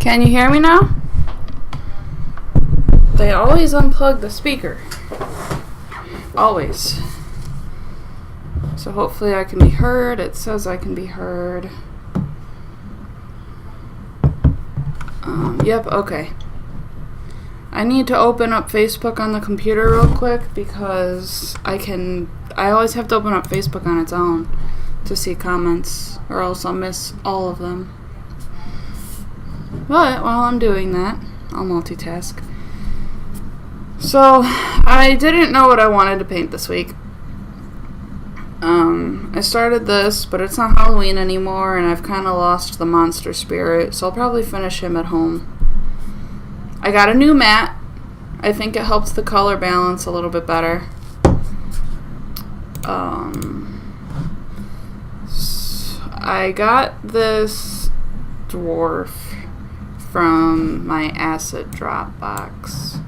Can you hear me now? They always unplug the speaker. Always. So hopefully I can be heard. It says I can be heard. Yep, okay. I need to open up Facebook on the computer real quick because I always have to open up Facebook on its own to see comments or else I'll miss all of them. But while I'm doing that, I'll multitask. So, I didn't know what I wanted to paint this week. I started this, but it's not Halloween anymore, and I've kind of lost the monster spirit, so I'll probably finish him at home. I got a new mat. I think it helps the color balance a little bit better. I got this dwarf from my acid drop box,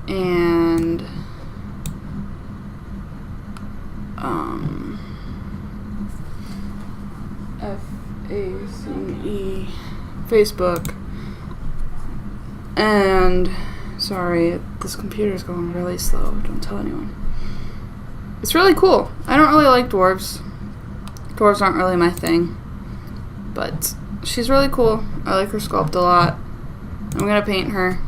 and FACE Facebook, and sorry, this computer's going really slow, don't tell anyone. It's really cool. I don't really like dwarves. Dwarves aren't really my thing, but she's really cool. I like her sculpt a lot. I'm gonna paint her.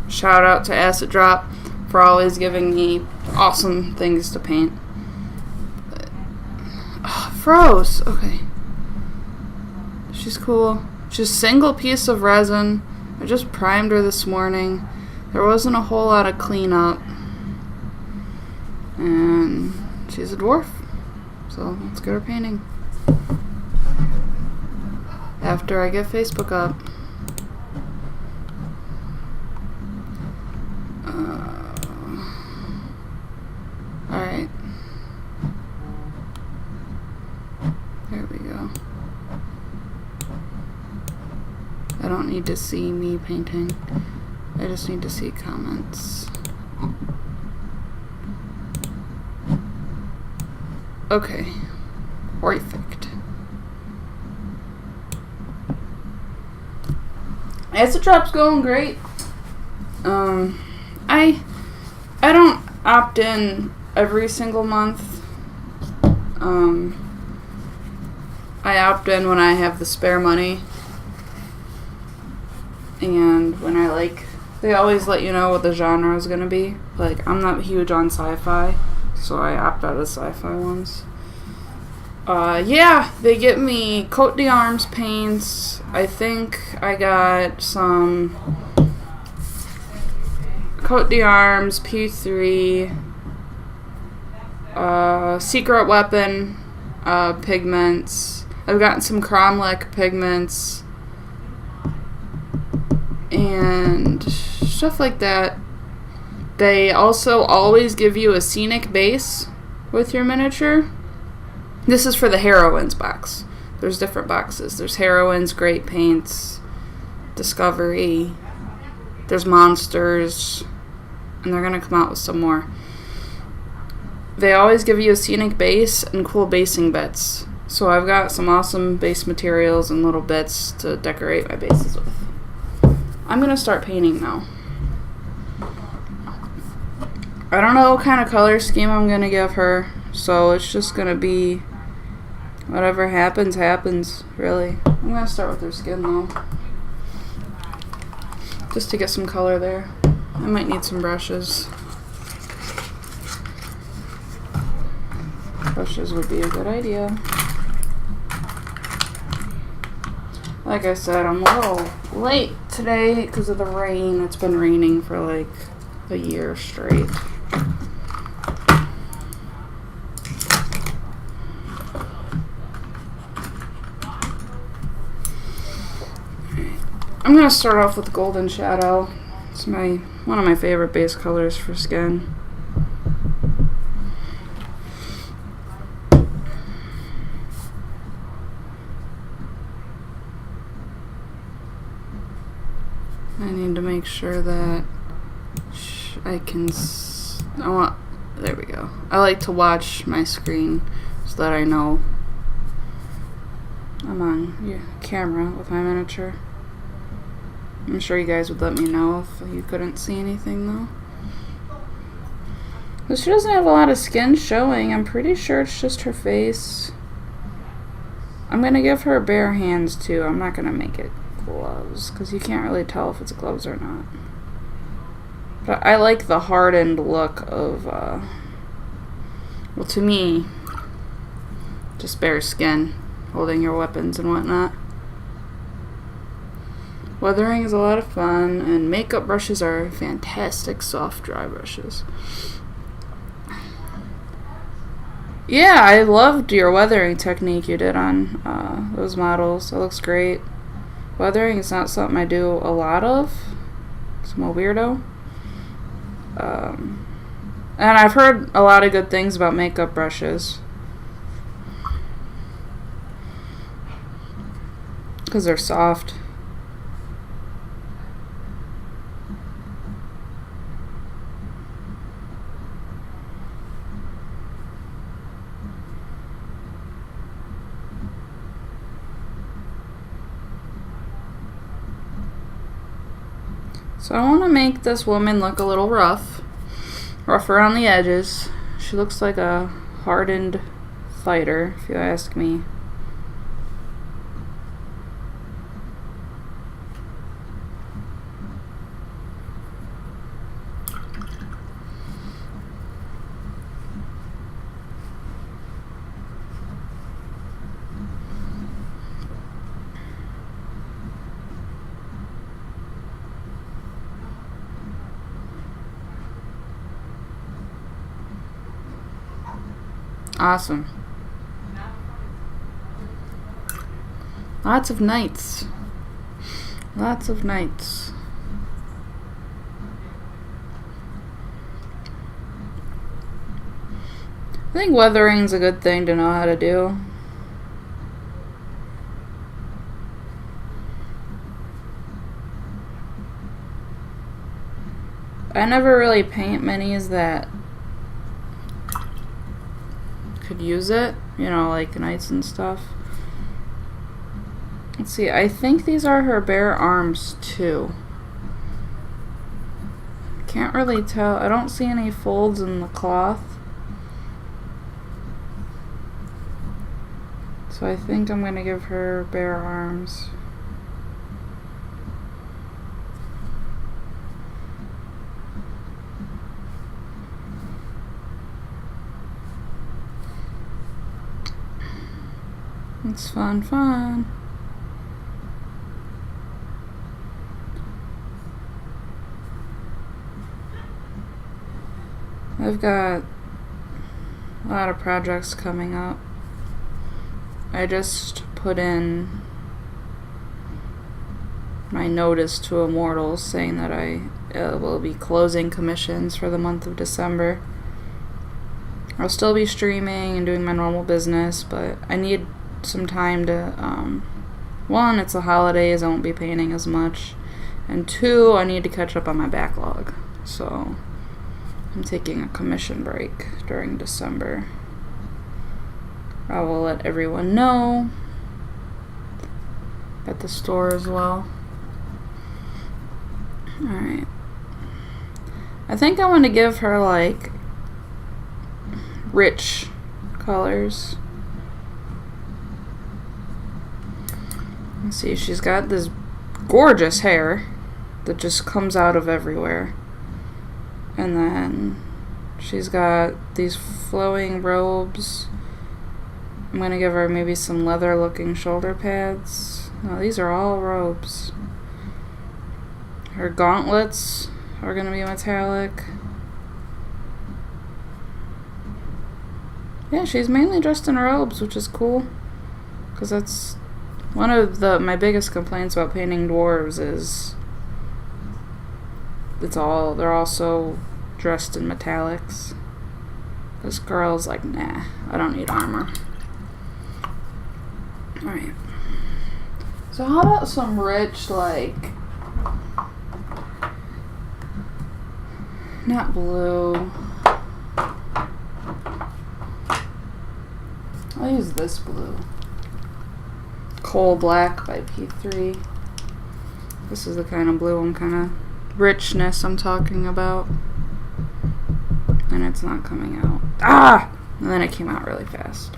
Shout out to Acid Drop for always giving me awesome things to paint. Froze. Okay. She's cool. She's a single piece of resin. I just primed her this morning. There wasn't a whole lot of cleanup. And she's a dwarf. So let's get her painting. After I get Facebook up. Alright. There we go. I don't need to see me painting. I just need to see comments. Okay. Perfect. Acid Drop's going great. I don't opt in every single month. I opt in when I have the spare money. And when they always let you know what the genre is gonna be. Like, I'm not huge on sci-fi, so I opt out of sci-fi ones. Yeah, they get me Coat d'Arms paints. I think I got some Coat d'Arms, P3, Secret Weapon pigments. I've gotten some Cromlech pigments and stuff like that. They also always give you a scenic base with your miniature. This is for the Heroines box. There's different boxes. There's Heroines, Great Paints, Discovery, there's Monsters, and they're going to come out with some more. They always give you a scenic base and cool basing bits. So I've got some awesome base materials and little bits to decorate my bases with. I'm going to start painting now. I don't know what kind of color scheme I'm going to give her, so it's just going to be whatever happens, happens, really. I'm going to start with her skin, though, just to get some color there. I might need some brushes. Brushes would be a good idea. Like I said, I'm a little late today because of the rain. It's been raining for like a year straight. I'm going to start off with Golden Shadow. It's one of my favorite base colors for skin. I need to make sure that there we go. I like to watch my screen so that I know I'm on camera with my miniature. I'm sure you guys would let me know if you couldn't see anything though. But she doesn't have a lot of skin showing. I'm pretty sure it's just her face. I'm gonna give her bare hands too. I'm not gonna make it gloves because you can't really tell if it's gloves or not. But I like the hardened look of, well, to me, just bare skin, holding your weapons and whatnot. Weathering is a lot of fun, and makeup brushes are fantastic soft dry brushes. Yeah, I loved your weathering technique you did on those models. It looks great. Weathering is not something I do a lot of, because I'm a weirdo. And I've heard a lot of good things about makeup brushes. Because they're soft. So I want to make this woman look a little rough around the edges. She looks like a hardened fighter, if you ask me. Awesome. Lots of knights. Lots of knights. I think weathering's a good thing to know how to do. I never really paint minis that could use it, you know, like knights and stuff. Let's see, I think these are her bare arms too. Can't really tell. I don't see any folds in the cloth. So I think I'm gonna give her bare arms. It's fun. I've got a lot of projects coming up. I just put in my notice to Immortals saying that I will be closing commissions for the month of December. I'll still be streaming and doing my normal business, but I need some time to, one, it's the holidays, I won't be painting as much, and two, I need to catch up on my backlog. So I'm taking a commission break during December. I will let everyone know at the store as well. Alright. I think I want to give her like rich colors. Let's see, she's got this gorgeous hair that just comes out of everywhere. And then she's got these flowing robes. I'm gonna give her maybe some leather looking shoulder pads. No, these are all robes. Her gauntlets are gonna be metallic. Yeah, she's mainly dressed in robes, which is cool. Because that's one of my biggest complaints about painting dwarves is they're all so dressed in metallics. This girl's like, nah, I don't need armor. Alright. So how about some rich, like, not blue. I'll use this blue. Coal Black by P3. This is the kind of blue and kind of richness I'm talking about. And it's not coming out. Ah! And then it came out really fast.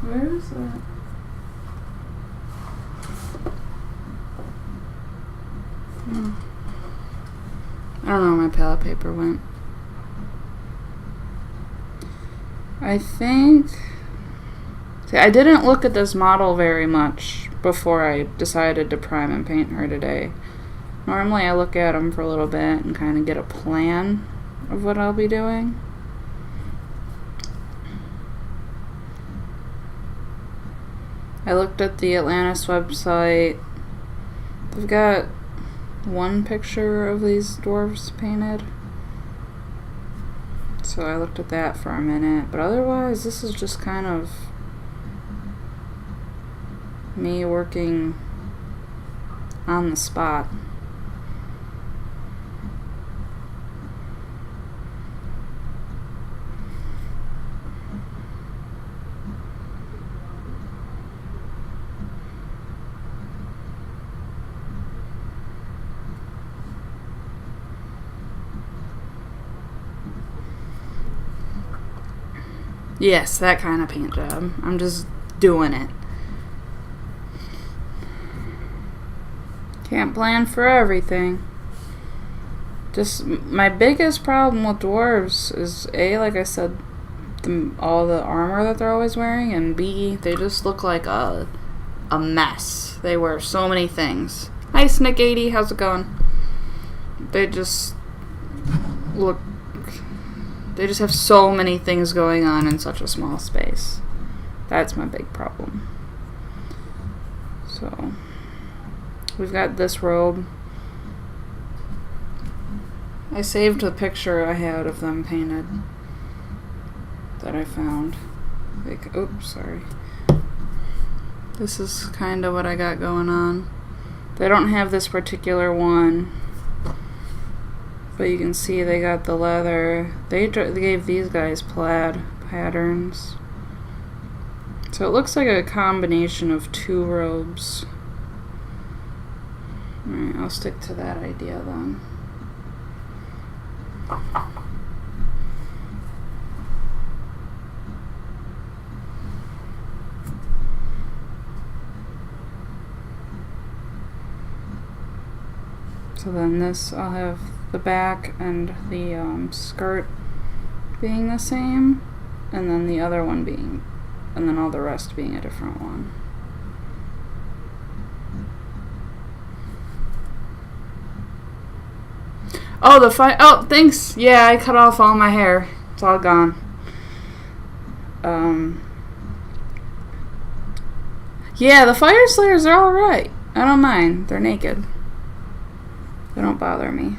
Where is that? I don't know where my palette paper went. I think... See, I didn't look at this model very much before I decided to prime and paint her today. Normally I look at them for a little bit and kind of get a plan of what I'll be doing. I looked at the Atlantis website. They've got one picture of these dwarves painted. So I looked at that for a minute. But otherwise, this is just kind of me working on the spot. Yes, that kind of paint job. I'm just doing it. Can't plan for everything. Just my biggest problem with dwarves is A, like I said, all the armor that they're always wearing, and B, they just look like a mess. They wear so many things. Hi, Snick80, how's it going? They just look... They just have so many things going on in such a small space. That's my big problem. So, we've got this robe. I saved the picture I had of them painted that I found. Like, oops, sorry. This is kind of what I got going on. They don't have this particular one. But you can see they got the leather. They gave these guys plaid patterns. So it looks like a combination of two robes. Alright, I'll stick to that idea then. So then this, I'll have the back and the skirt being the same, and then the other one being, and then all the rest being a different one. Oh, oh, thanks! Yeah, I cut off all my hair. It's all gone. Yeah, the fire slayers are alright. I don't mind. They're naked. They don't bother me.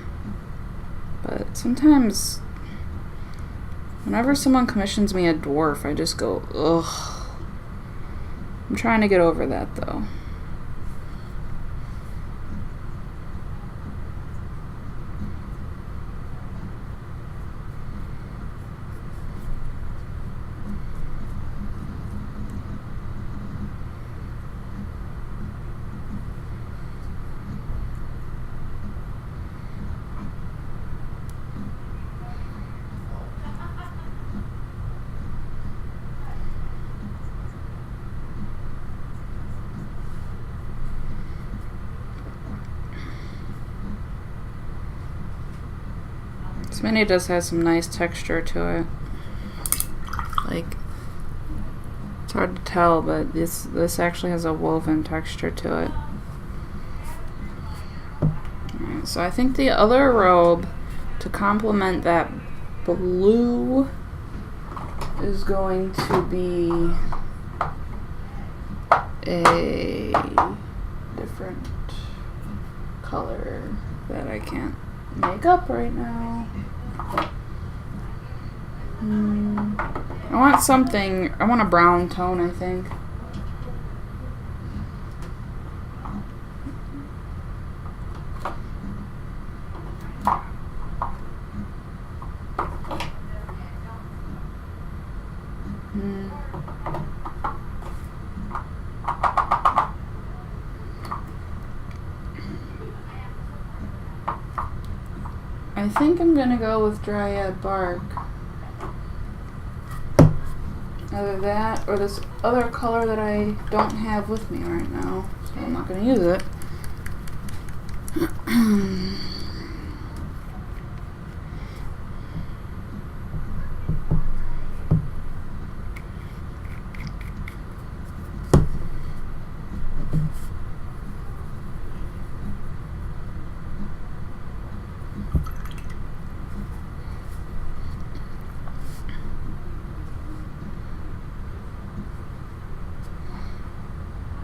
But sometimes, whenever someone commissions me a dwarf, I just go, ugh. I'm trying to get over that, though. This mini does have some nice texture to it. Like, it's hard to tell, but this actually has a woven texture to it. Alright, so I think the other robe, to complement that blue, is going to be a different color that I can't make up right now. I want something, I want a brown tone, I think. I think I'm gonna go with Dryad Bark. Either that or this other color that I don't have with me right now, so I'm not gonna use it.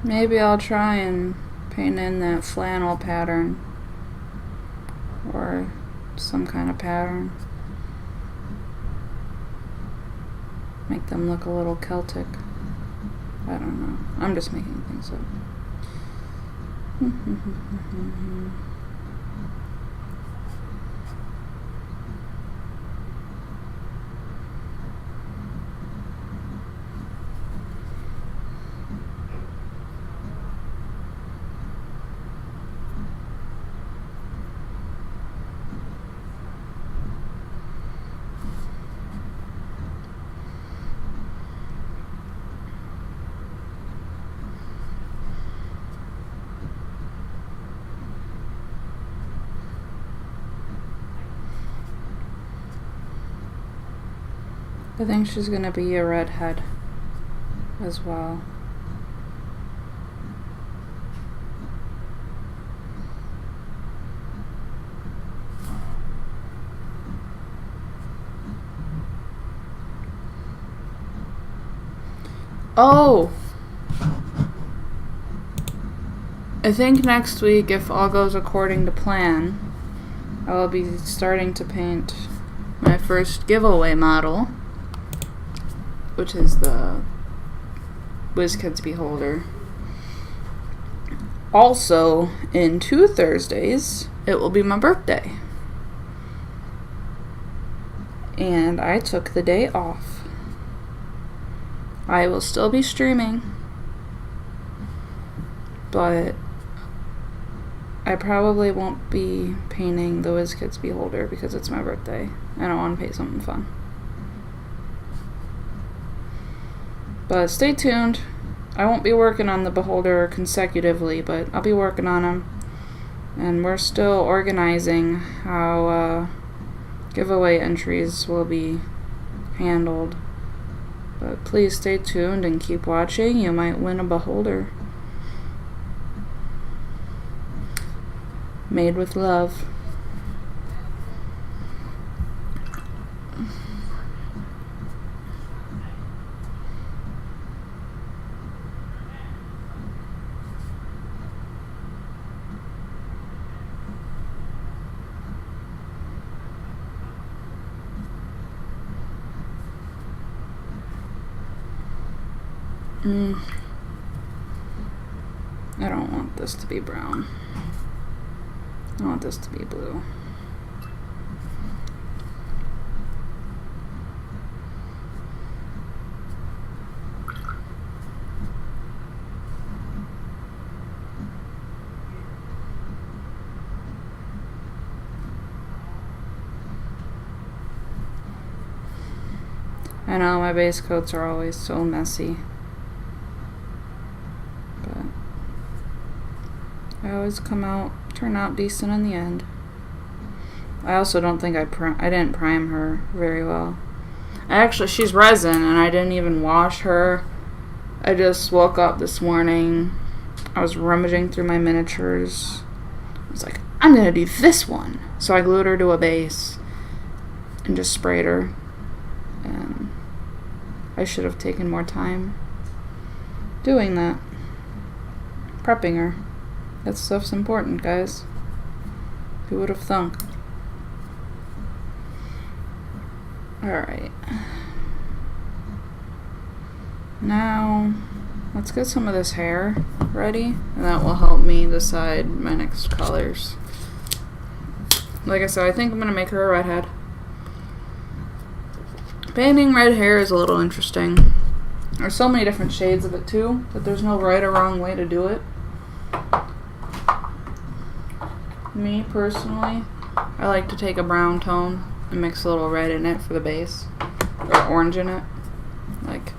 Maybe I'll try and paint in that flannel pattern or some kind of pattern. Make them look a little Celtic. I don't know. I'm just making things up. I think she's gonna be a redhead as well. Oh! I think next week, if all goes according to plan, I will be starting to paint my first giveaway model, which is the WizKids Beholder. Also, in 2 Thursdays, it will be my birthday. And I took the day off. I will still be streaming, but I probably won't be painting the WizKids Beholder because it's my birthday. I don't want to paint something fun. But stay tuned. I won't be working on the Beholder consecutively, but I'll be working on them. And we're still organizing how giveaway entries will be handled. But please stay tuned and keep watching. You might win a Beholder. Made with love. I don't want this to be brown. I want this to be blue. I know my base coats are always so messy. I always turn out decent in the end. I also don't think I didn't prime her very well. Actually, she's resin and I didn't even wash her. I just woke up this morning. I was rummaging through my miniatures. I was like, I'm gonna do this one. So I glued her to a base and just sprayed her. And I should have taken more time doing that. Prepping her. That stuff's important, guys. Who would have thunk? Alright. Now, let's get some of this hair ready, and that will help me decide my next colors. Like I said, I think I'm going to make her a redhead. Painting red hair is a little interesting. There's so many different shades of it too, that there's no right or wrong way to do it. Me, personally, I like to take a brown tone and mix a little red in it for the base, or orange in it. Like,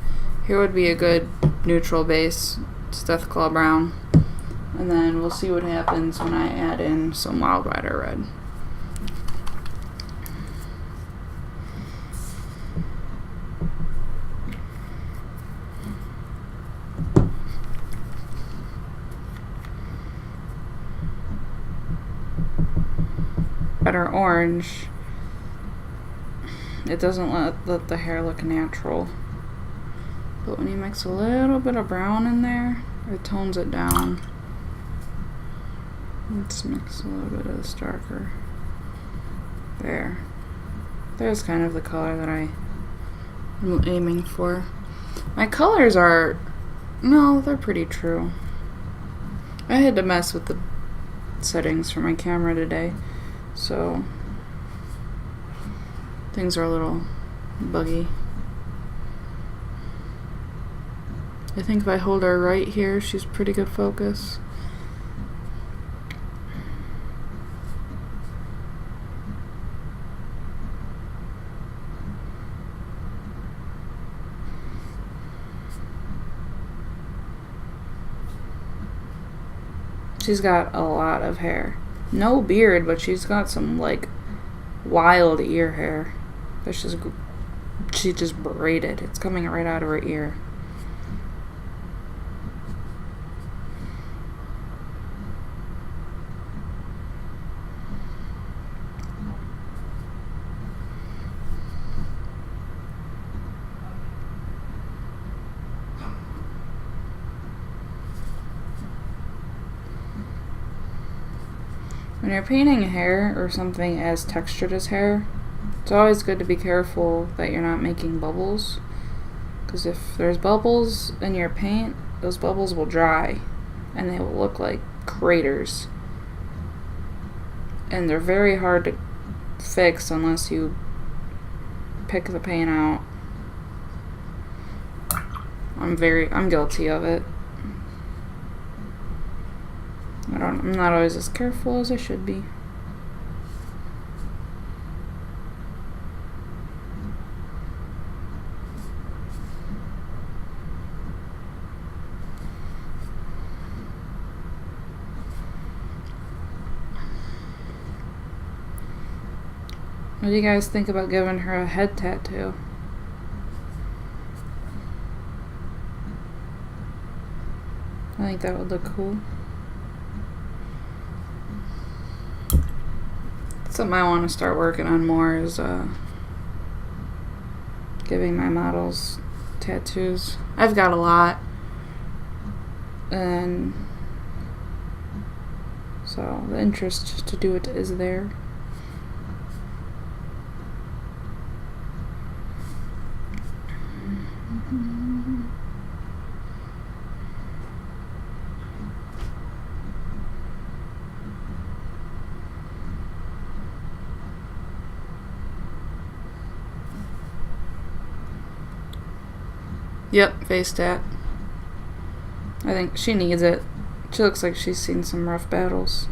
here would be a good neutral base, it's Deathclaw Brown. And then we'll see what happens when I add in some Wild Rider Red. Better orange, it doesn't let the hair look natural, but when you mix a little bit of brown in there, it tones it down. Let's mix a little bit of this darker. There's kind of the color that I'm aiming for. My colors are, no, they're pretty true. I had to mess with the settings for my camera today, so things are a little buggy. I think if I hold her right here, she's pretty good focus. She's got a lot of hair. No beard, but she's got some, like, wild ear hair. That's just, she just braided. It's coming right out of her ear. When you're painting hair or something as textured as hair, it's always good to be careful that you're not making bubbles, because if there's bubbles in your paint, those bubbles will dry and they will look like craters, and they're very hard to fix unless you pick the paint out. I'm guilty of it. I'm not always as careful as I should be. What do you guys think about giving her a head tattoo? I think that would look cool. Something I want to start working on more is giving my models tattoos. I've got a lot, and so the interest to do it is there. Yep, face tat. I think she needs it. She looks like she's seen some rough battles.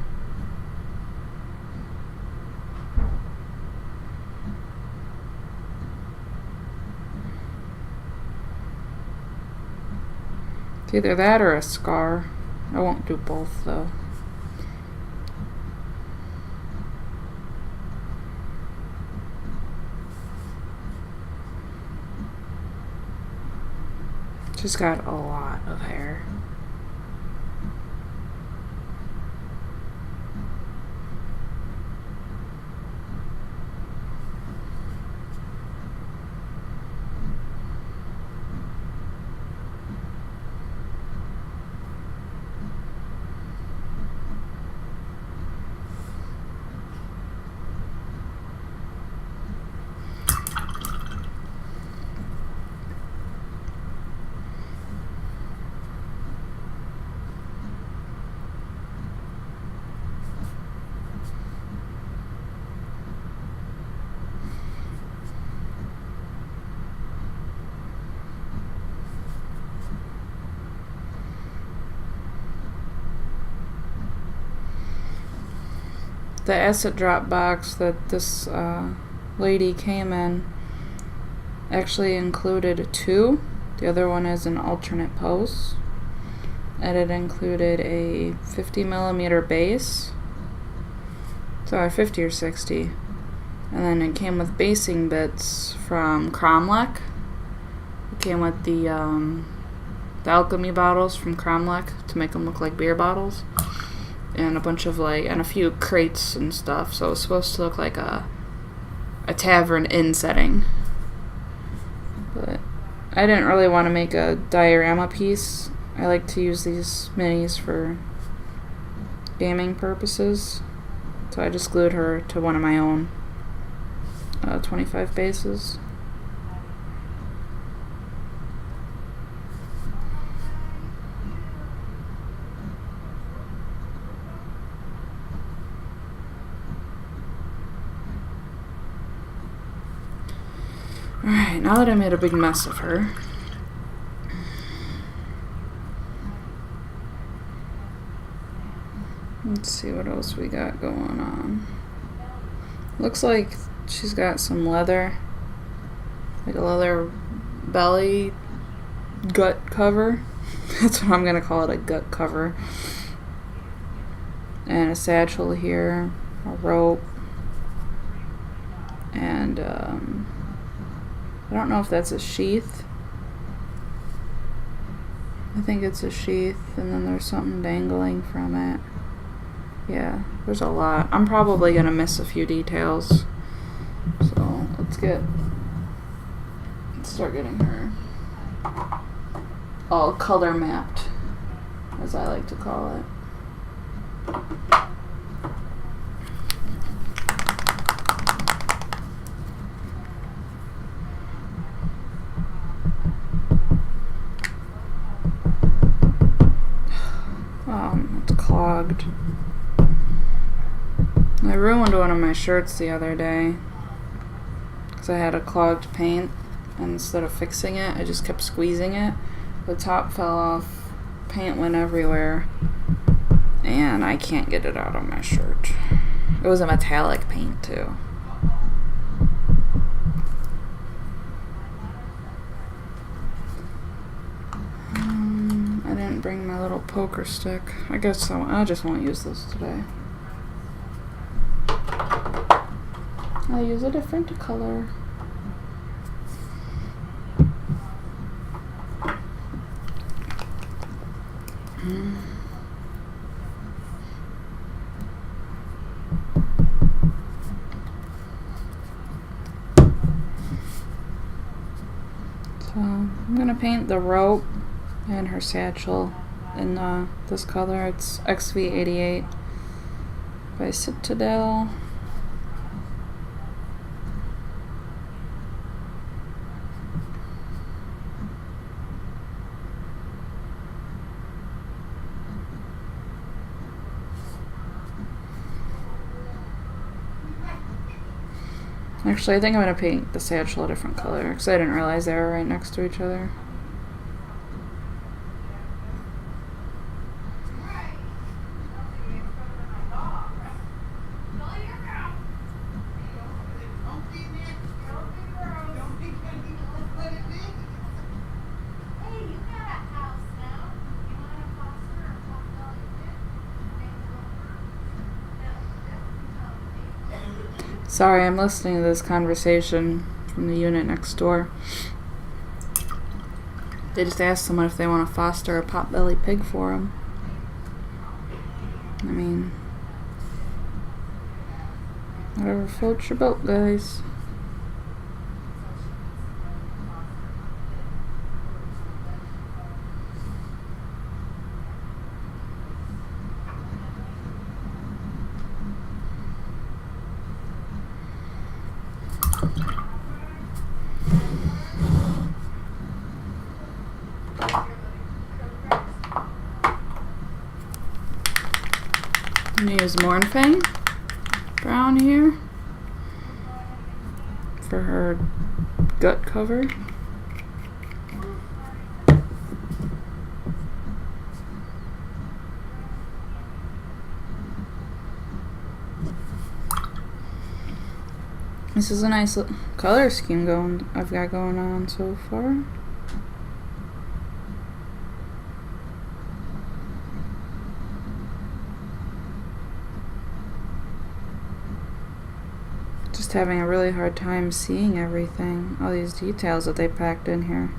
It's either that or a scar. I won't do both though. She's got a lot of hair. the acid drop box that this lady came in actually included 2. The other one is an alternate pose. And it included a 50mm base. Sorry, 50 or 60. And then it came with basing bits from Cromlech. It came with the alchemy bottles from Cromlech to make them look like beer bottles. And a bunch of and a few crates and stuff. So it was supposed to look like a tavern inn setting. But I didn't really want to make a diorama piece. I like to use these minis for gaming purposes. So I just glued her to one of my own 25 bases. Alright, now that I made a big mess of her, let's see what else we got going on. Looks like she's got some leather, like a leather belly gut cover. That's what I'm going to call it, a gut cover. And a satchel here, a rope, and I don't know if that's a sheath. I think it's a sheath, and then there's something dangling from it. Yeah, there's a lot. I'm probably going to miss a few details. So, let's start getting her all color mapped, as I like to call it. It's clogged. I ruined one of my shirts the other day because I had a clogged paint, and instead of fixing it, I just kept squeezing it. The top fell off, paint went everywhere, and I can't get it out of my shirt. It was a metallic paint too. I didn't bring my little poker stick. I guess I just won't use this today. I'll use a different color. So I'm gonna paint the rope and her satchel in this color. It's XV88 by Citadel. Actually, I think I'm going to paint the satchel a different color because I didn't realize they were right next to each other. Sorry, I'm listening to this conversation from the unit next door. They just asked someone if they want to foster a potbelly pig for them. I mean, whatever floats your boat, guys. I'm going to use Mornfang brown here for her gut cover. This is a nice color scheme I've got going on so far. Just having a really hard time seeing everything, all these details that they packed in here.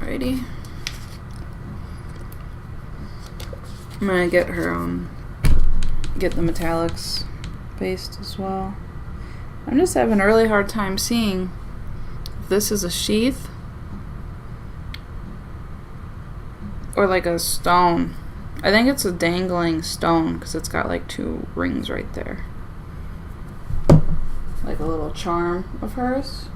Alrighty. I'm gonna get get the metallics paste as well. I'm just having a really hard time seeing if this is a sheath or like a stone. I think it's a dangling stone because it's got like 2 rings right there. Like a little charm of hers.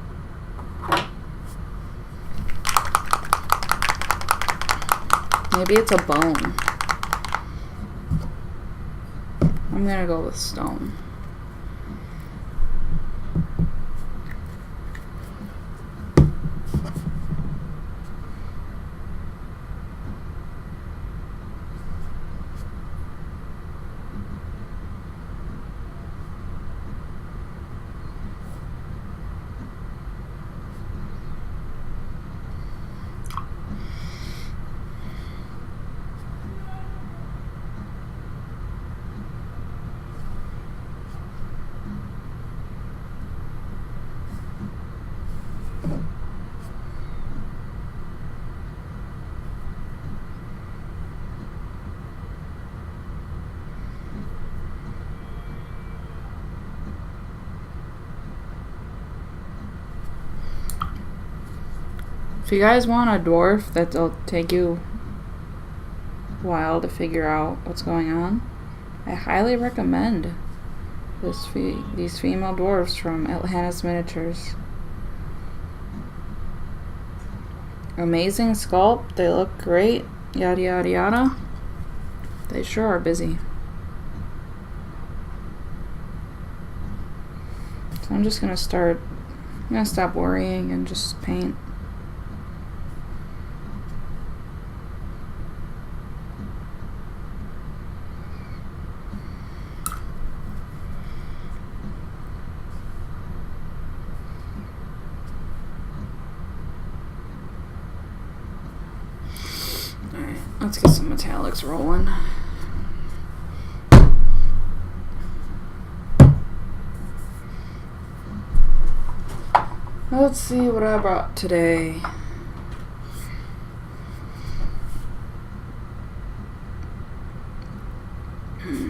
Maybe it's a bone. I'm gonna go with stone. If you guys want a dwarf that'll take you a while to figure out what's going on, I highly recommend these female dwarves from Atlantis Miniatures. Amazing sculpt, they look great, yada yada yada. They sure are busy. So I'm just gonna stop worrying and just paint. Alright, let's get some metallics rolling. Let's see what I brought today.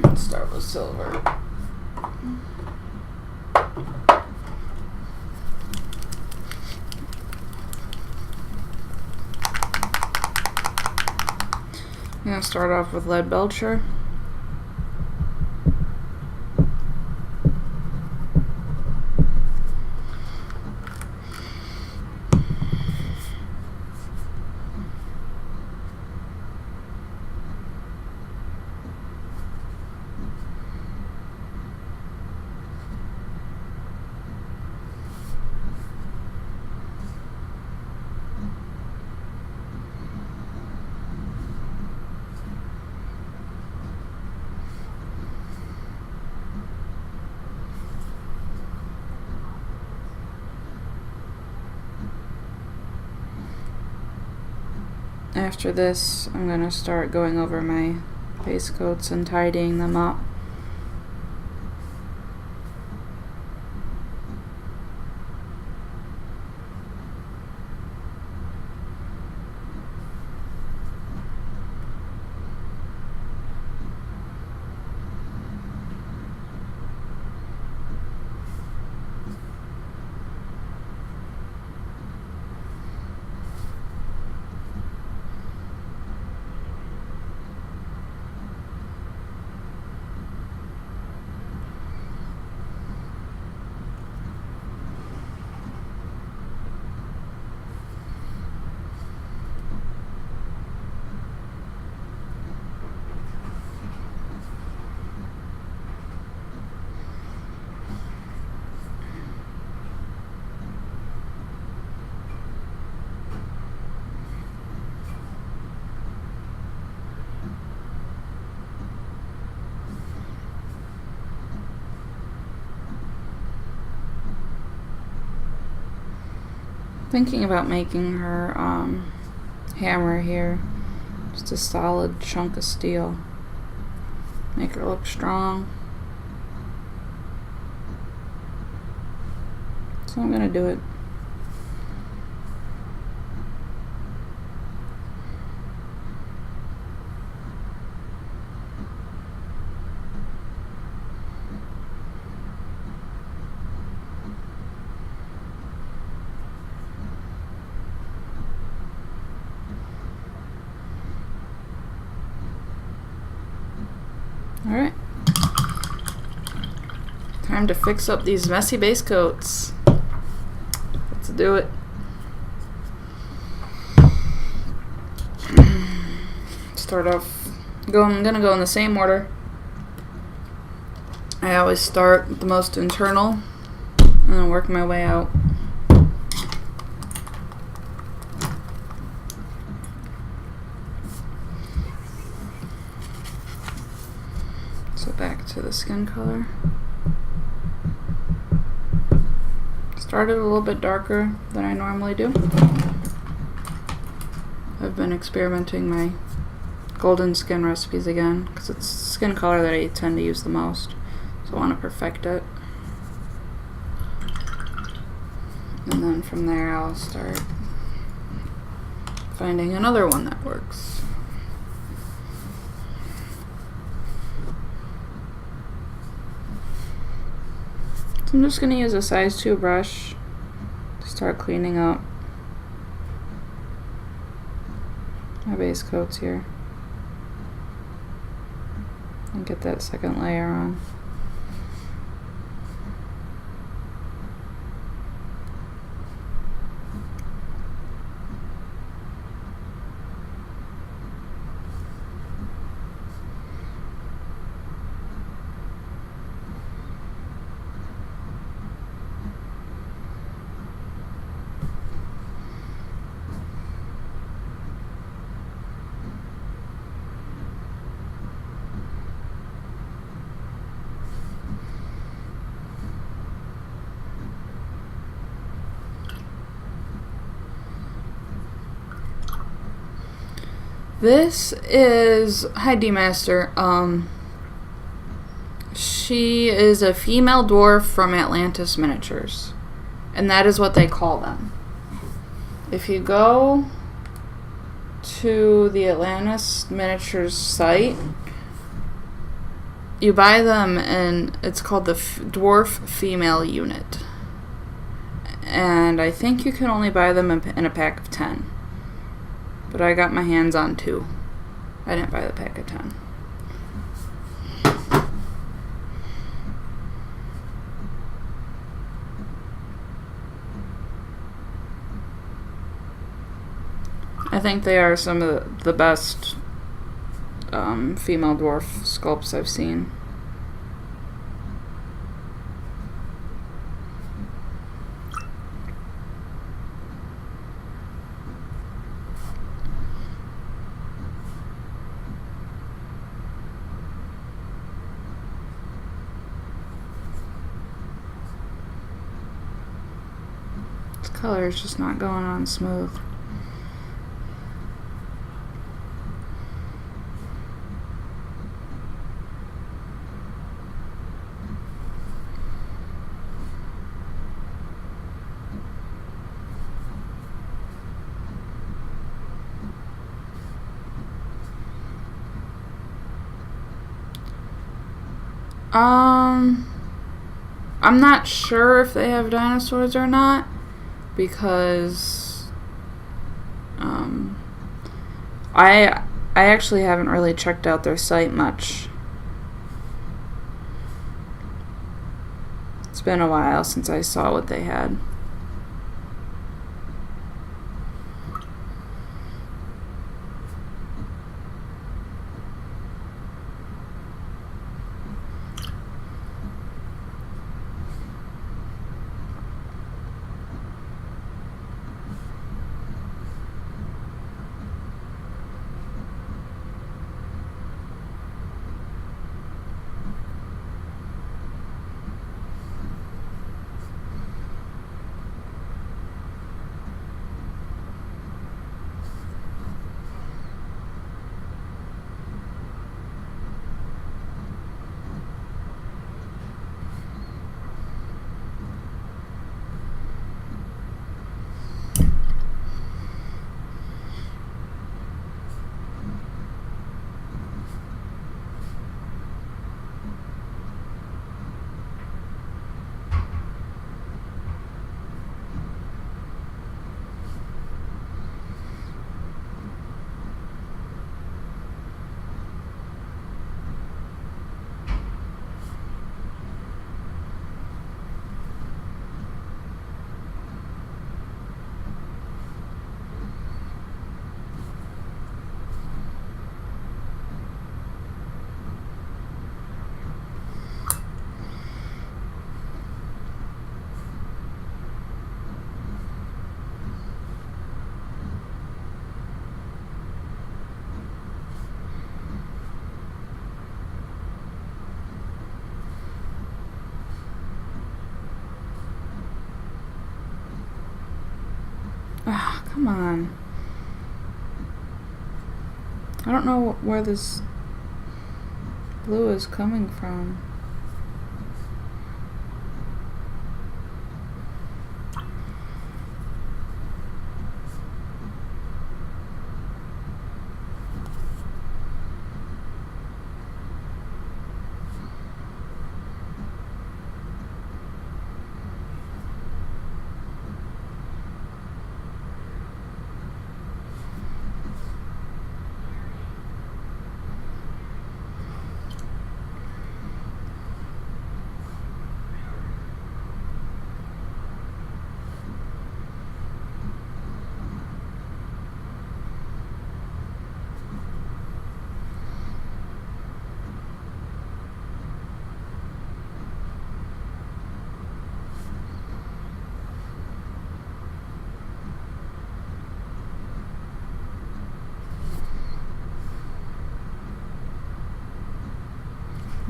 Let's start with silver. I'm gonna start off with Leadbelcher. after this, I'm going to start going over my base coats and tidying them up. Thinking about making her hammer here just a solid chunk of steel. Make her look strong. So I'm gonna do it. Alright. Time to fix up these messy base coats. Let's do it. Start off, I'm gonna go in the same order. I always start with the most internal and then work my way out. So back to the skin color. Started a little bit darker than I normally do. I've been experimenting my golden skin recipes again because it's skin color that I tend to use the most. So I want to perfect it. And then from there I'll start finding another one that works. I'm just going to use a size 2 brush to start cleaning up my base coats here and get that second layer on. This is Heidi Master. She is a female dwarf from Atlantis Miniatures, and that is what they call them. If you go to the Atlantis Miniatures site, you buy them, and it's called the Dwarf Female Unit. And I think you can only buy them in a pack of 10. But I got my hands on 2. I didn't buy the pack of 10. I think they are some of the best female dwarf sculpts I've seen. This color is just not going on smooth. I'm not sure if they have dinosaurs or not because I actually haven't really checked out their site much. It's been a while since I saw what they had. Ah, come on. I don't know where this blue is coming from.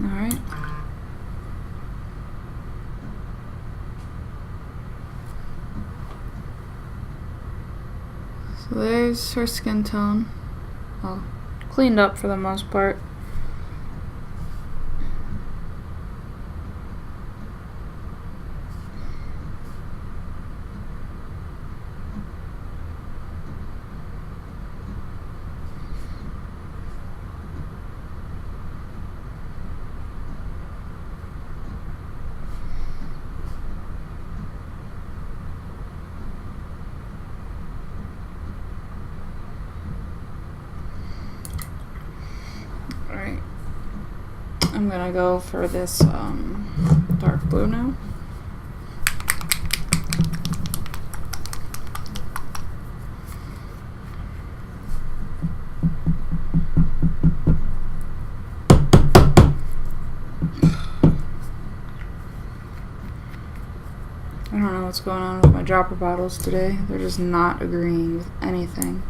Alright. So there's her skin tone. Well, cleaned up for the most part. Alright. I'm gonna go for this dark blue now. I don't know what's going on with my dropper bottles today. They're just not agreeing with anything.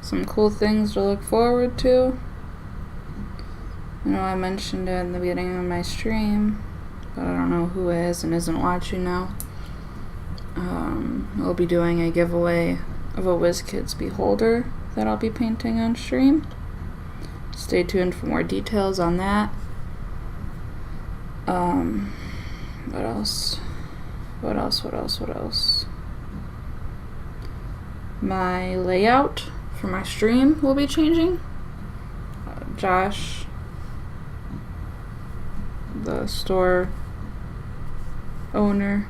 some cool things to look forward to. I know I mentioned it in the beginning of my stream, but I don't know who is and isn't watching now. We'll be doing a giveaway of a WizKids Beholder that I'll be painting on stream. Stay tuned for more details on that. What else? My layout for my stream will be changing. Josh, the store owner,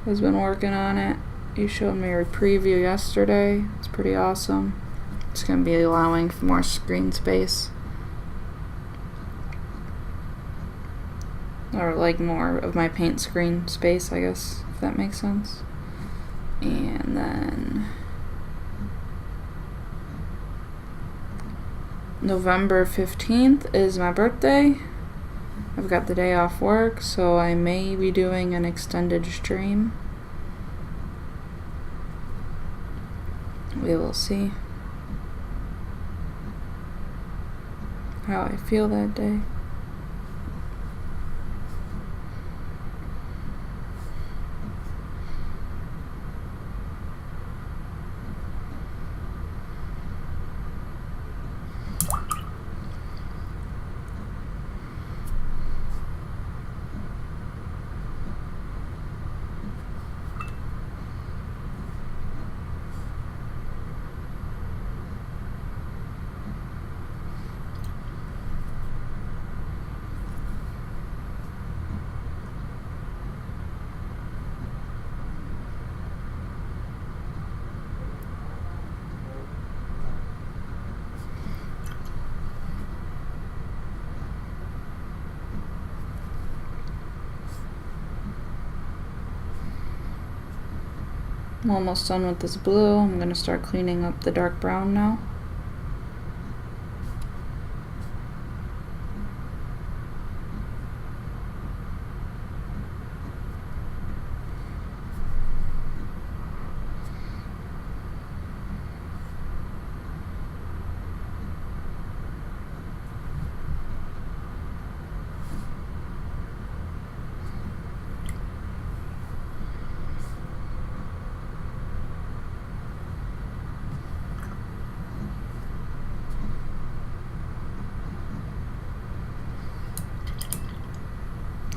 has been working on it. He showed me a preview yesterday. It's pretty awesome. It's going to be allowing for more screen space. Or like more of my paint screen space, I guess, if that makes sense. And then November 15th is my birthday. I've got the day off work, so I may be doing an extended stream. We will see how I feel that day. I'm almost done with this blue. I'm going to start cleaning up the dark brown now.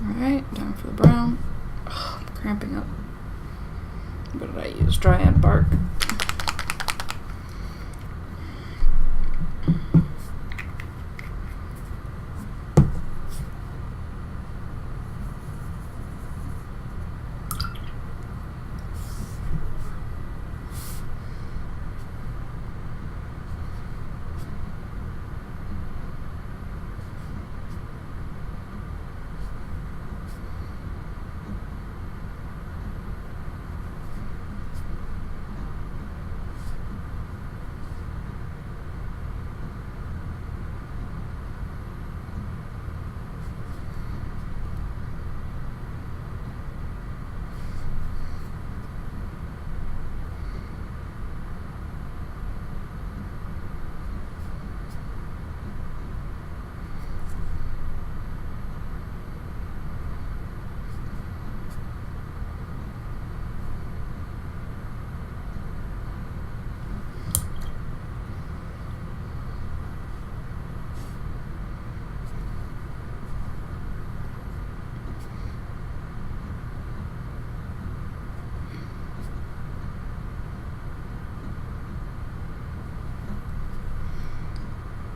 Alright, down for the brown. Oh, I'm cramping up. What did I use? Dryad bark.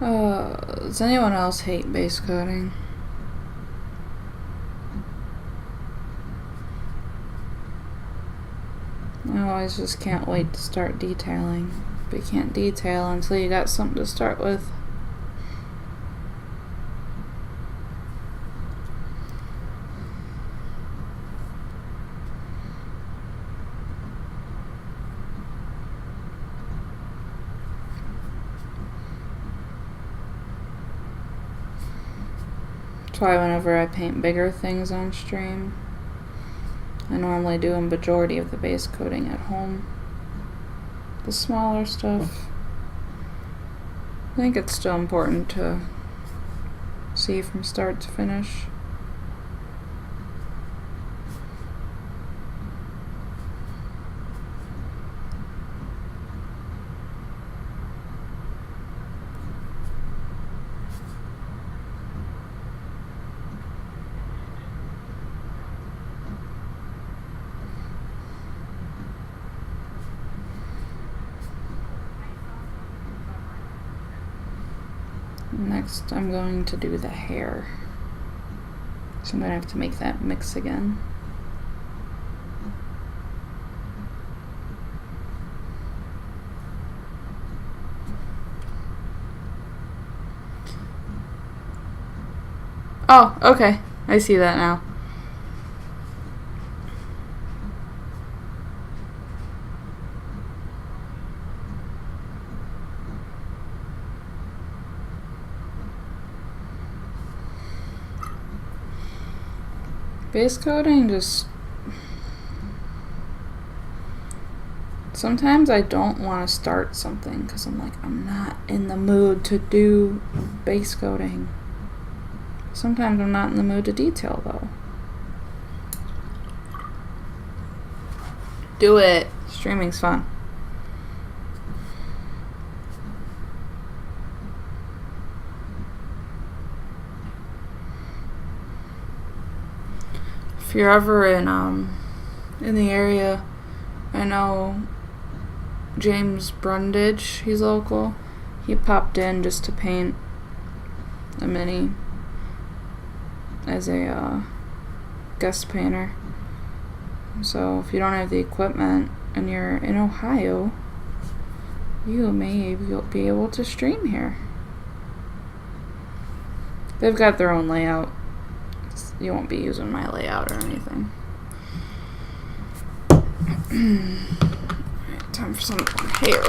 Does anyone else hate base coating? I always just can't wait to start detailing. But you can't detail until you got something to start with. That's why whenever I paint bigger things on stream, I normally do a majority of the base coating at home. The smaller stuff, I think it's still important to see from start to finish. Next, I'm going to do the hair. So I'm going to have to make that mix again. Oh, okay. I see that now. Base coating just... Sometimes I don't want to start something because I'm like, I'm not in the mood to do base coating. Sometimes I'm not in the mood to detail though. Do it. Streaming's fun. If you're ever in the area, I know James Brundage, he's local. He popped in just to paint a mini as a guest painter. So if you don't have the equipment and you're in Ohio, you may be able to stream here. They've got their own layout. You won't be using my layout or anything. Alright, time for some hair.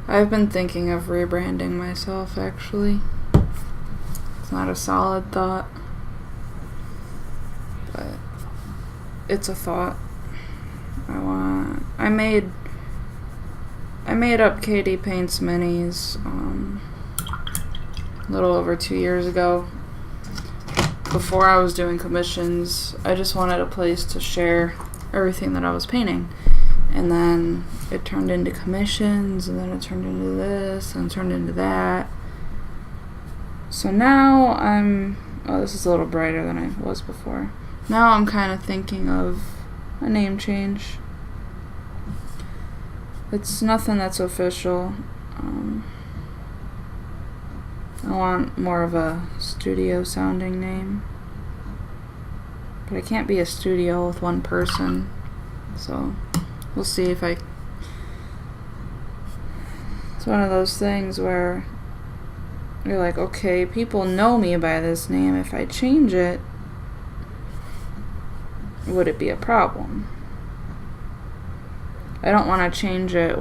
I've been thinking of rebranding myself, actually. It's not a solid thought, but it's a thought. I made up Katie Paints Minis a little over 2 years ago. Before I was doing commissions, I just wanted a place to share everything that I was painting. And then it turned into commissions, and then it turned into this, and it turned into that. So now oh, this is a little brighter than I was before. Now I'm kind of thinking of a name change. It's nothing that's official. I want more of a studio sounding name. But I can't be a studio with one person. So we'll see if I... It's one of those things where you're like, okay, people know me by this name. If I change it, would it be a problem? I don't want to change it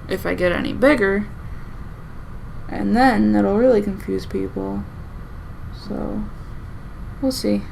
if I get any bigger, and then it'll really confuse people. So we'll see.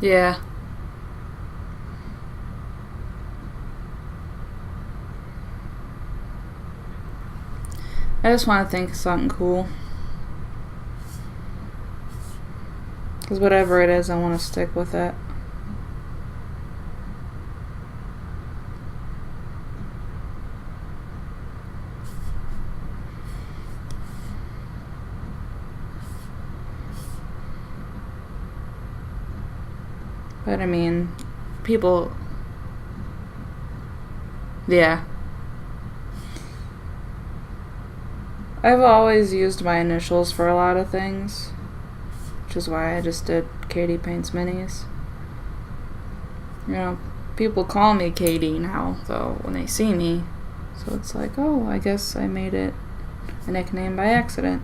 Yeah. I just want to think of something cool. Because whatever it is, I want to stick with it. But I mean, people... Yeah. I've always used my initials for a lot of things, which is why I just did Katie Paints Minis. You know, people call me Katie now, though, when they see me. So it's like, oh, I guess I made it a nickname by accident.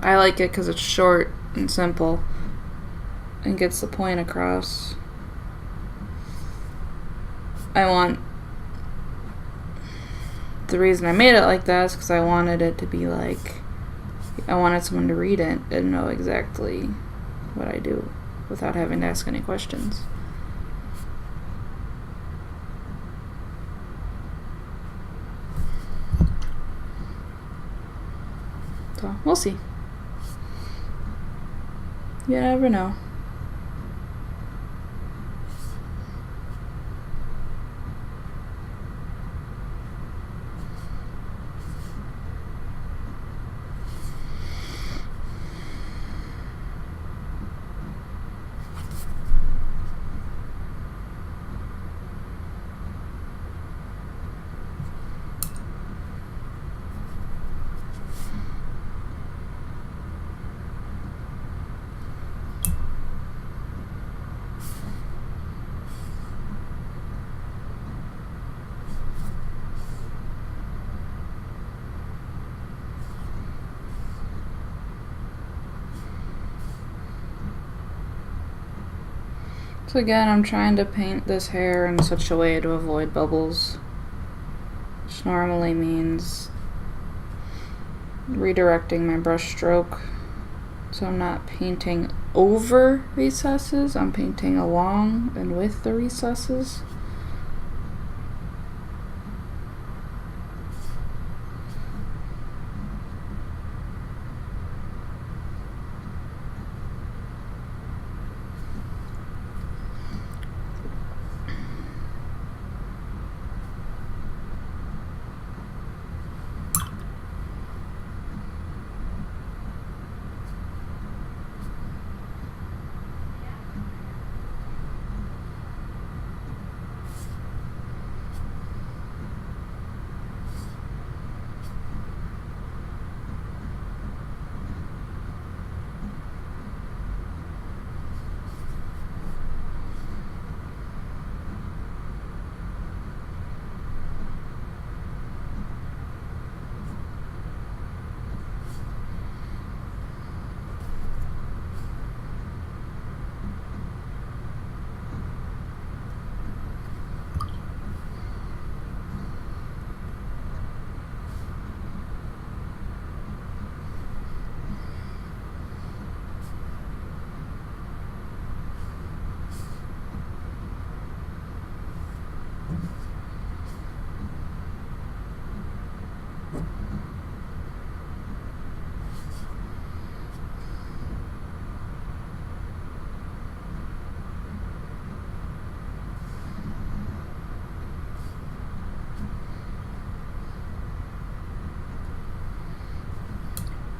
I like it because it's short and simple and gets the point across. The reason I made it like that is because I wanted it to be like, I wanted someone to read it and know exactly what I do without having to ask any questions. So, we'll see. You never know. So again, I'm trying to paint this hair in such a way to avoid bubbles, which normally means redirecting my brush stroke. So I'm not painting over recesses, I'm painting along and with the recesses.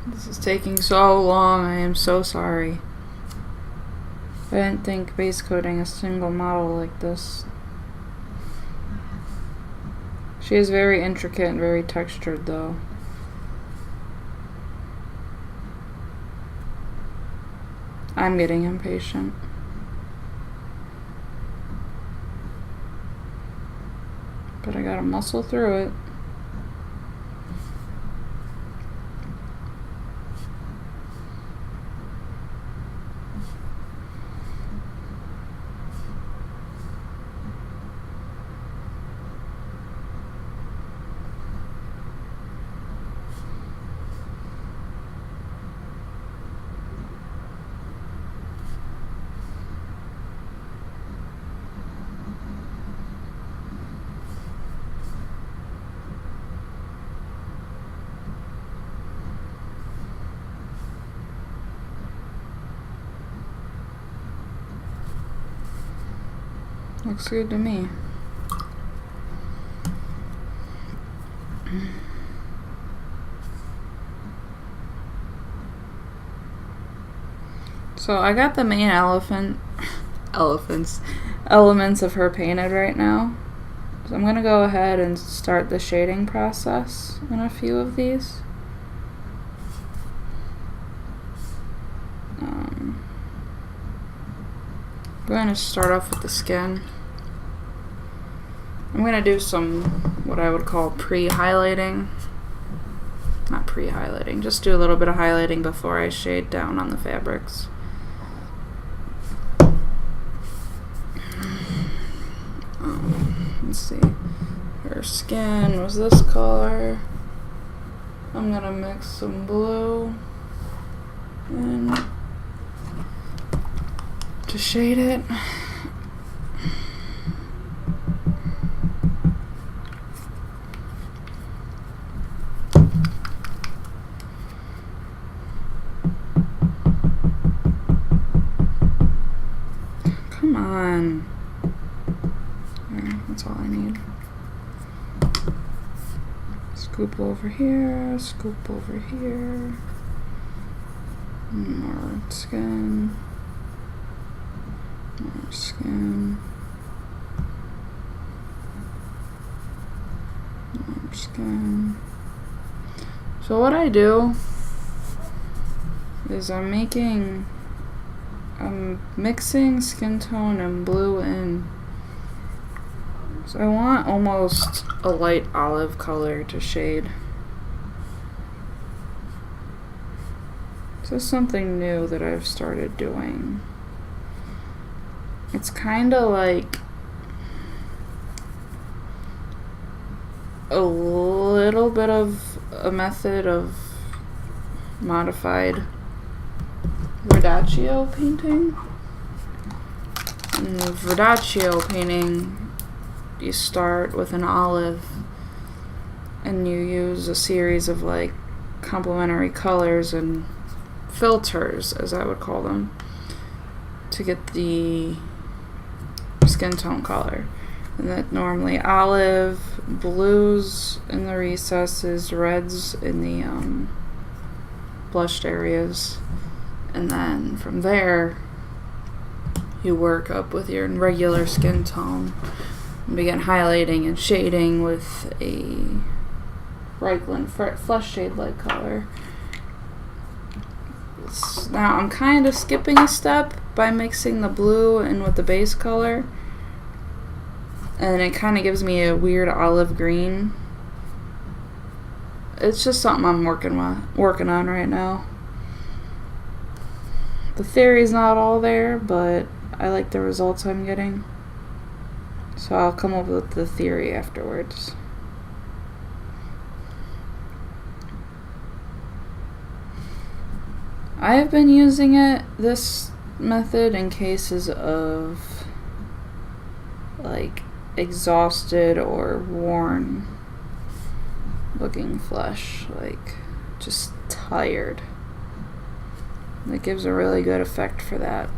This is taking so long, I am so sorry. I didn't think base coating a single model like this. She is very intricate and very textured though. I'm getting impatient. But I gotta muscle through it. Looks good to me. So I got the main elements of her painted right now. So I'm going to go ahead and start the shading process on a few of these. I'm going to start off with the skin. I'm going to do some what I would call pre-highlighting. Not pre-highlighting, just do a little bit of highlighting before I shade down on the fabrics. Let's see. Her skin was this color. I'm going to mix some blue in to shade it. Come on. There, that's all I need. Scoop over here, scoop over here. More skin. More skin. More skin. So what I do is I'm mixing skin tone and blue in. So I want almost a light olive color to shade. This is something new that I've started doing. It's kind of like a little bit of a method of modified Verdaccio painting. In the Verdaccio painting, you start with an olive and you use a series of like complementary colors and filters, as I would call them, to get the skin tone color. And that normally olive, blues in the recesses, reds in the blushed areas, and then from there you work up with your regular skin tone and begin highlighting and shading with a Reichland flesh shade light color. Now I'm kind of skipping a step by mixing the blue in with the base color, and it kind of gives me a weird olive green. It's just something I'm working on right now. The theory's not all there, but I like the results I'm getting. So I'll come up with the theory afterwards. I have been using this method in cases of like exhausted or worn looking flesh, like just tired. That gives a really good effect for that.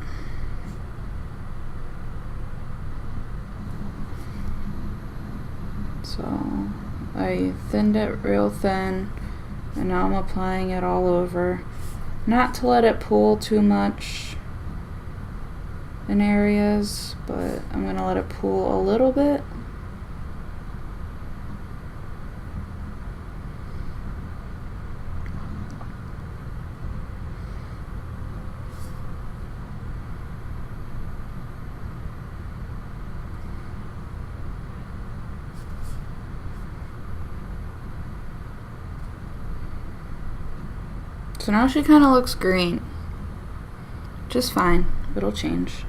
So I thinned it real thin, and now I'm applying it all over. Not to let it pool too much in areas, but I'm going to let it pool a little bit. So now she kind of looks green. Just fine. It'll change.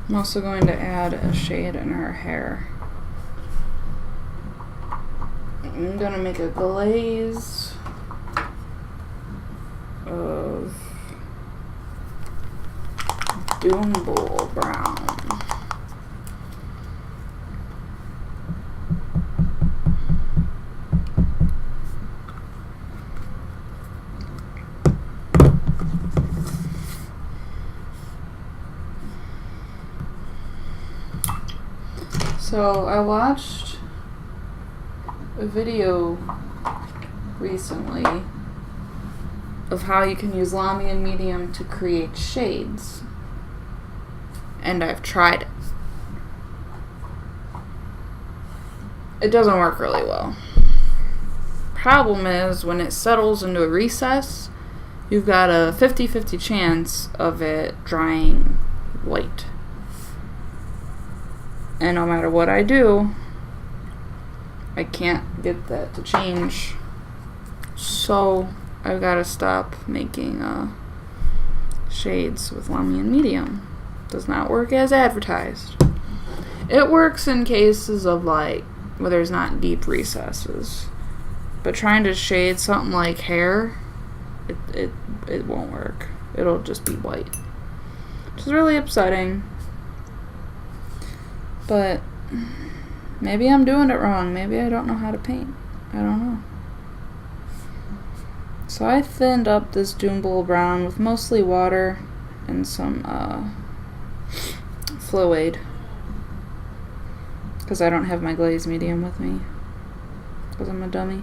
I'm also going to add a shade in her hair. I'm going to make a glaze of Doombull brown. So I watched a video recently of how you can use Lamy and Medium to create shades. And I've tried it. It doesn't work really well. Problem is, when it settles into a recess, you've got a 50-50 chance of it drying white. And no matter what I do, I can't get that to change. So I've got to stop making shades with Lamy and Medium. Does not work as advertised. It works in cases of like where there's not deep recesses, but trying to shade something like hair, it won't work. It'll just be white, which is really upsetting. But maybe I'm doing it wrong. Maybe I don't know how to paint. I don't know. So I thinned up this Dune Bowl Brown with mostly water and some Flow-Aid, because I don't have my glaze medium with me, because I'm a dummy.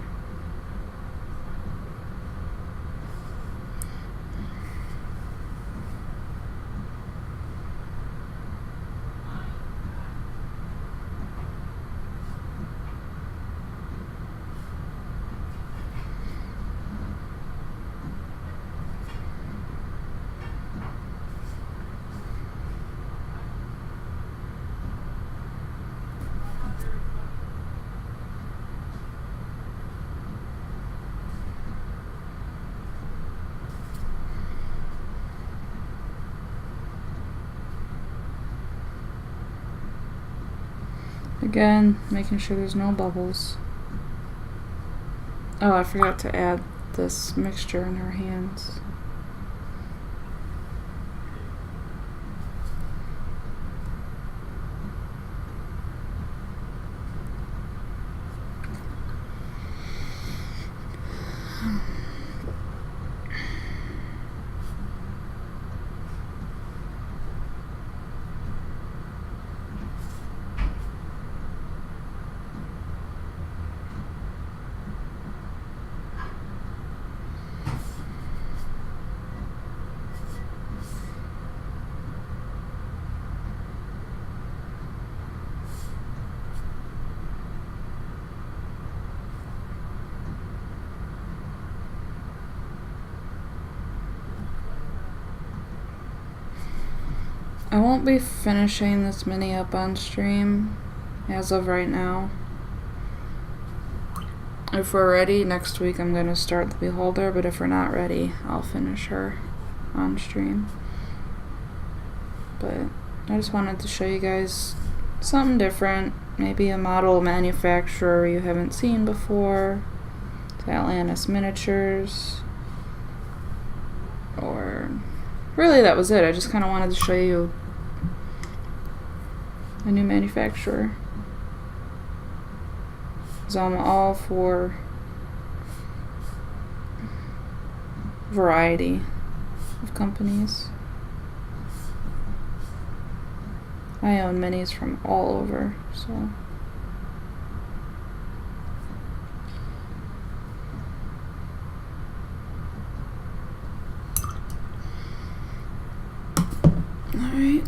Again, making sure there's no bubbles. Oh, I forgot to add this mixture in her hands. I won't be finishing this mini up on stream as of right now. If we're ready, next week I'm going to start the Beholder, but if we're not ready, I'll finish her on stream. But I just wanted to show you guys something different, maybe a model manufacturer you haven't seen before. It's Atlantis Miniatures, or really that was it. I just kind of wanted to show you a new manufacturer, because I'm all for variety of companies. I own minis from all over, so alright.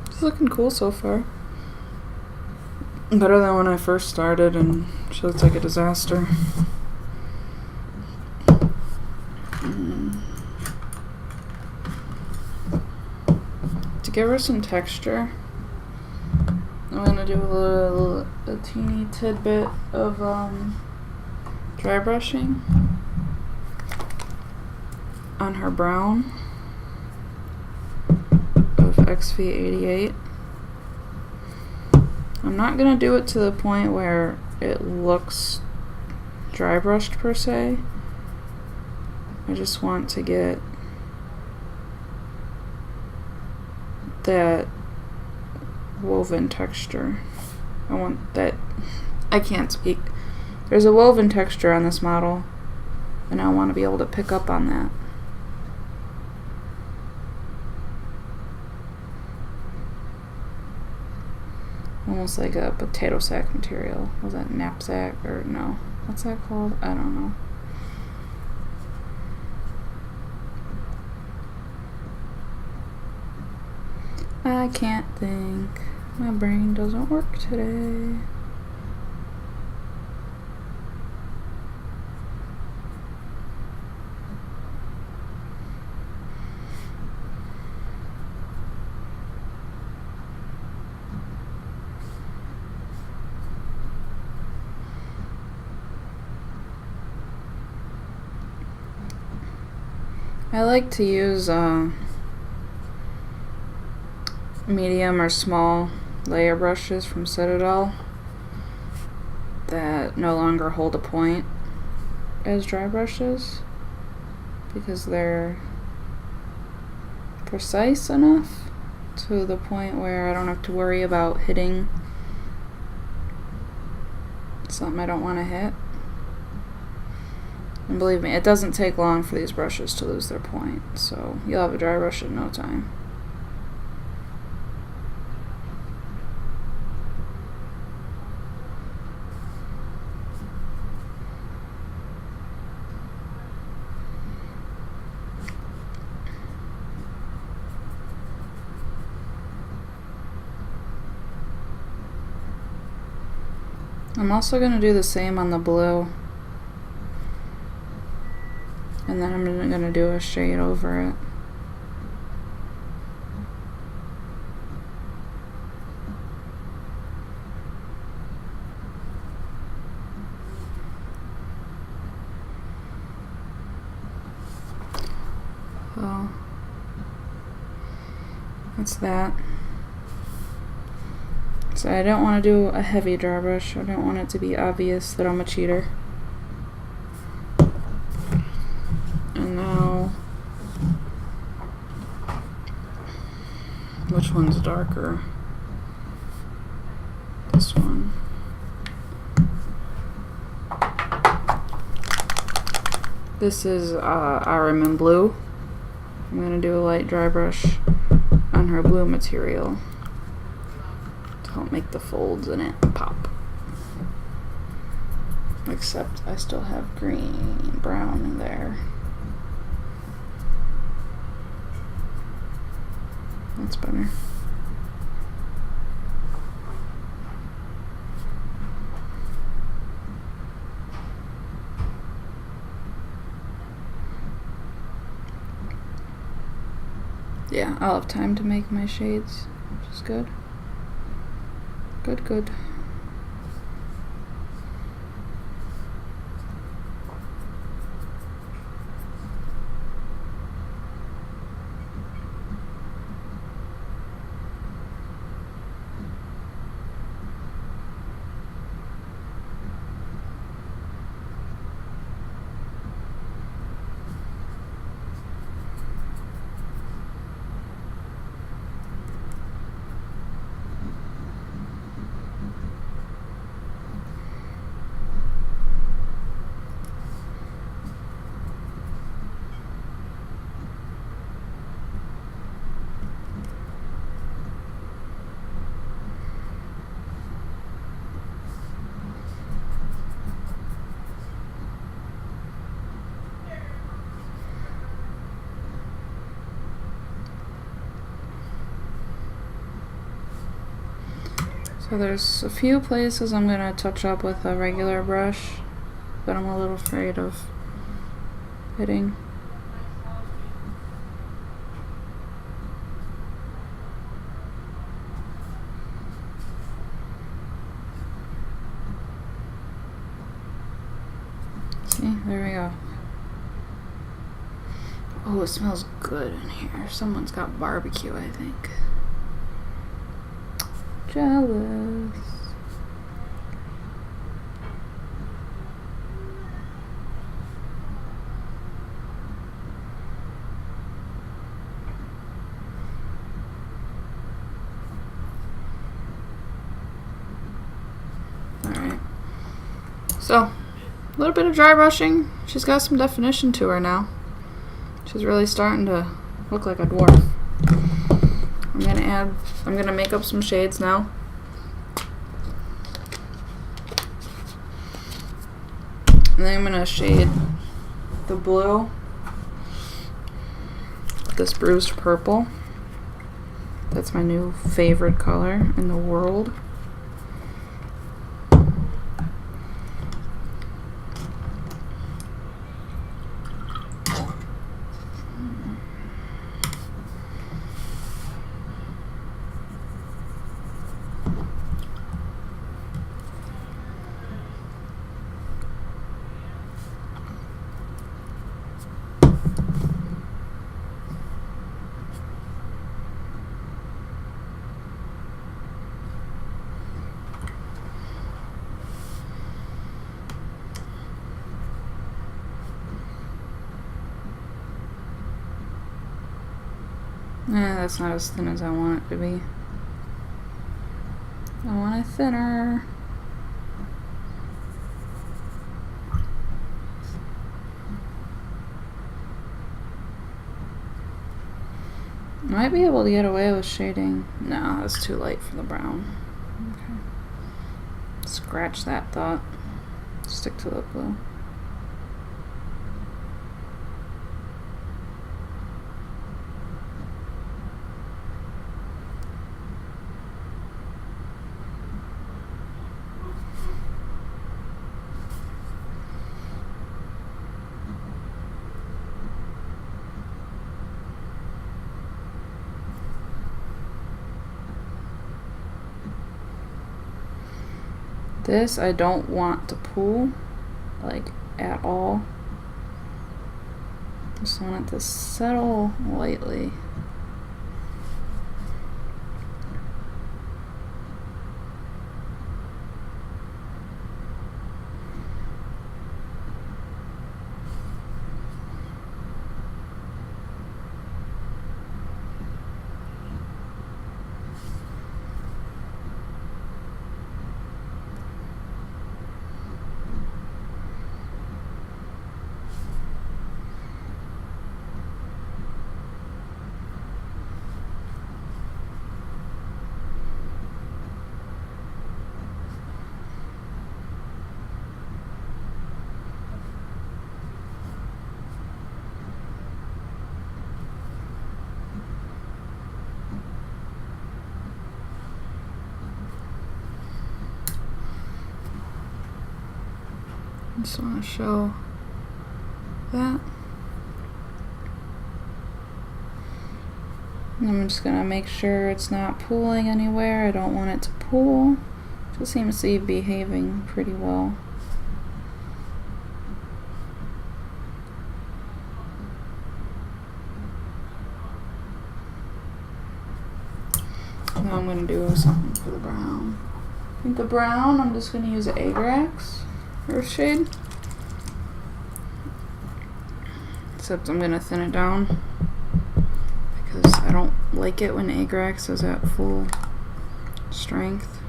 It's looking cool so far. Better than when I first started, and she looks like a disaster. To give her some texture, I'm gonna do a teeny tidbit of dry brushing on her brown of XV88. I'm not gonna do it to the point where it looks dry brushed per se. I just want to get that woven texture. I want that. I can't speak. There's a woven texture on this model, and I want to be able to pick up on that. Almost like a potato sack material. Was that knapsack or no? What's that called? I don't know. I can't think. My brain doesn't work today. I like to use medium or small layer brushes from Citadel that no longer hold a point as dry brushes because they're precise enough to the point where I don't have to worry about hitting something I don't want to hit. And believe me, it doesn't take long for these brushes to lose their point, so you'll have a dry brush in no time. I'm also going to do the same on the blue. And then I'm going to do a shade over it. So, that's that. So I don't want to do a heavy dry brush. I don't want it to be obvious that I'm a cheater. And now, which one's darker? This one. This is Aramin Blue. I'm going to do a light dry brush on her blue material to help make the folds in it pop. Except I still have green, brown in there. That's better. Yeah, I'll have time to make my shades, which is good. Good. So there's a few places I'm going to touch up with a regular brush, but I'm a little afraid of hitting. See, there we go. Oh, it smells good in here. Someone's got barbecue, I think. Jealous. Alright. So, a little bit of dry brushing. She's got some definition to her now. She's really starting to look like a dwarf. I'm gonna make up some shades now. And then I'm going to shade the blue with this bruised purple. That's my new favorite color in the world. Yeah, that's not as thin as I want it to be. I want it thinner. Might be able to get away with shading. No, that's too light for the brown. Okay. Scratch that thought. Stick to the blue. This I don't want to pull, like, at all. Just want it to settle lightly. Just want to show that. And I'm just going to make sure it's not pooling anywhere. I don't want it to pool. Just seems to be behaving pretty well. Now I'm going to do something for the brown. I think the brown, I'm just going to use Agrax Earth Shade. Except I'm going to thin it down because I don't like it when Agrax is at full strength.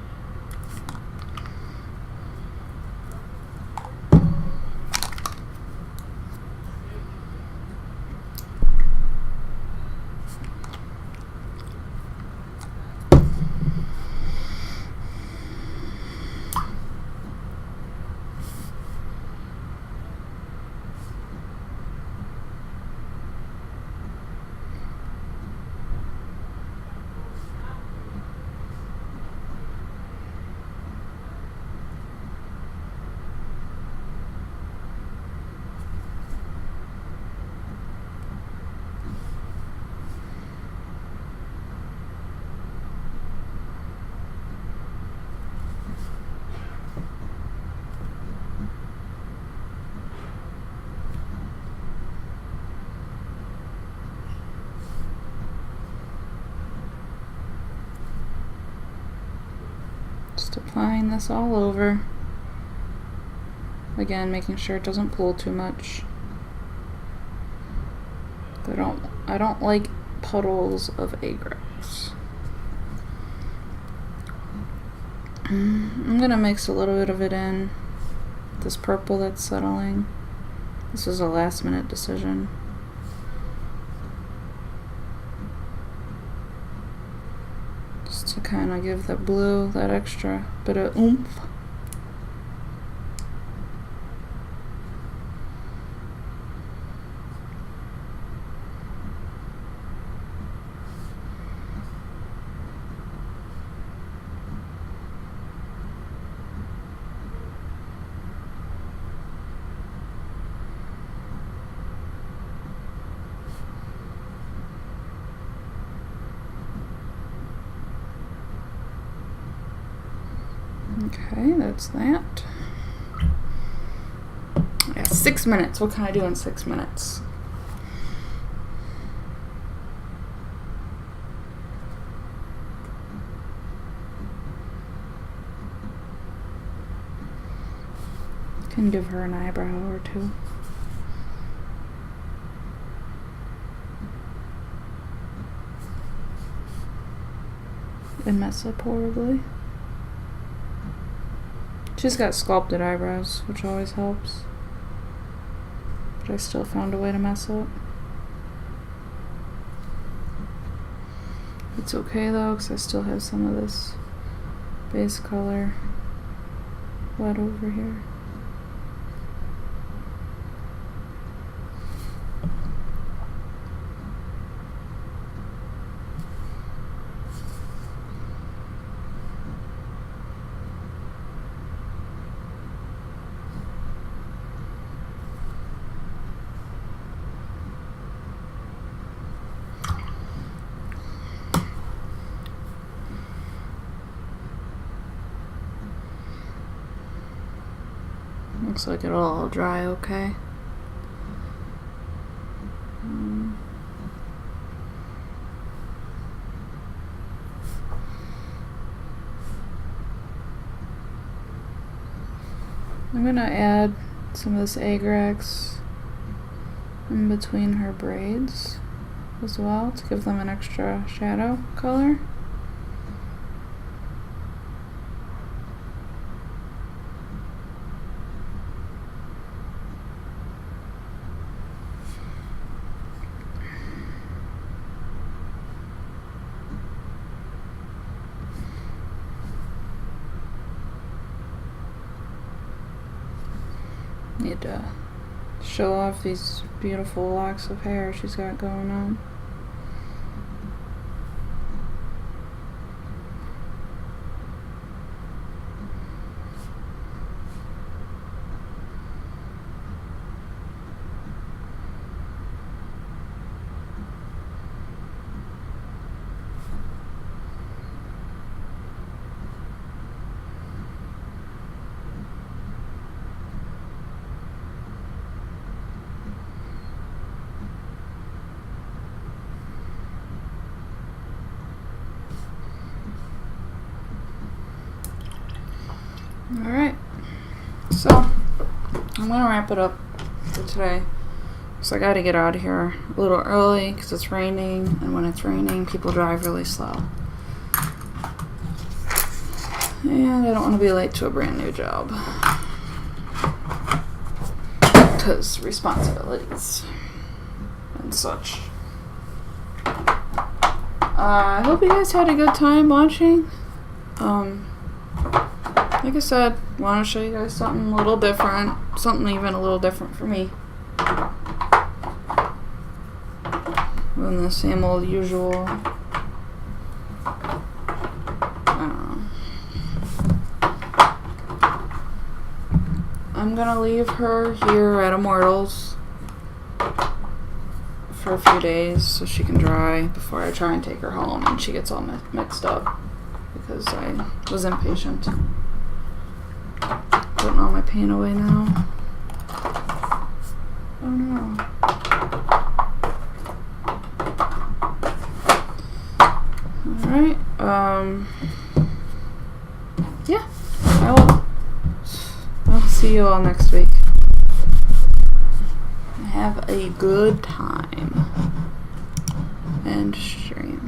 Just applying this all over. Again, making sure it doesn't pull too much. I don't like puddles of Agrax. I'm gonna mix a little bit of it in. This purple that's settling. This is a last minute decision. Just to kind of give the blue that extra bit of oomph. Okay, that's that. Yeah, 6 minutes. What can I do in 6 minutes? Can give her an eyebrow or two. And mess up horribly. She's got sculpted eyebrows, which always helps. But I still found a way to mess up. It's okay though, because I still have some of this base color wet over here. Looks like it'll all dry okay. I'm gonna add some of this Agrax in between her braids as well to give them an extra shadow color. Need to show off these beautiful locks of hair she's got going on. Alright, so I'm gonna wrap it up for today. So I gotta get out of here a little early because it's raining, and when it's raining, people drive really slow. And I don't want to be late to a brand new job because responsibilities and such. I hope you guys had a good time watching. Like I said, want to show you guys something a little different, something even a little different for me than the same old usual. I don't know. I'm gonna leave her here at Immortals for a few days so she can dry before I try and take her home and she gets all mixed up because I was impatient. Putting all my paint away now. Oh no. Alright, yeah, I'll see you all next week. Have a good time and stream.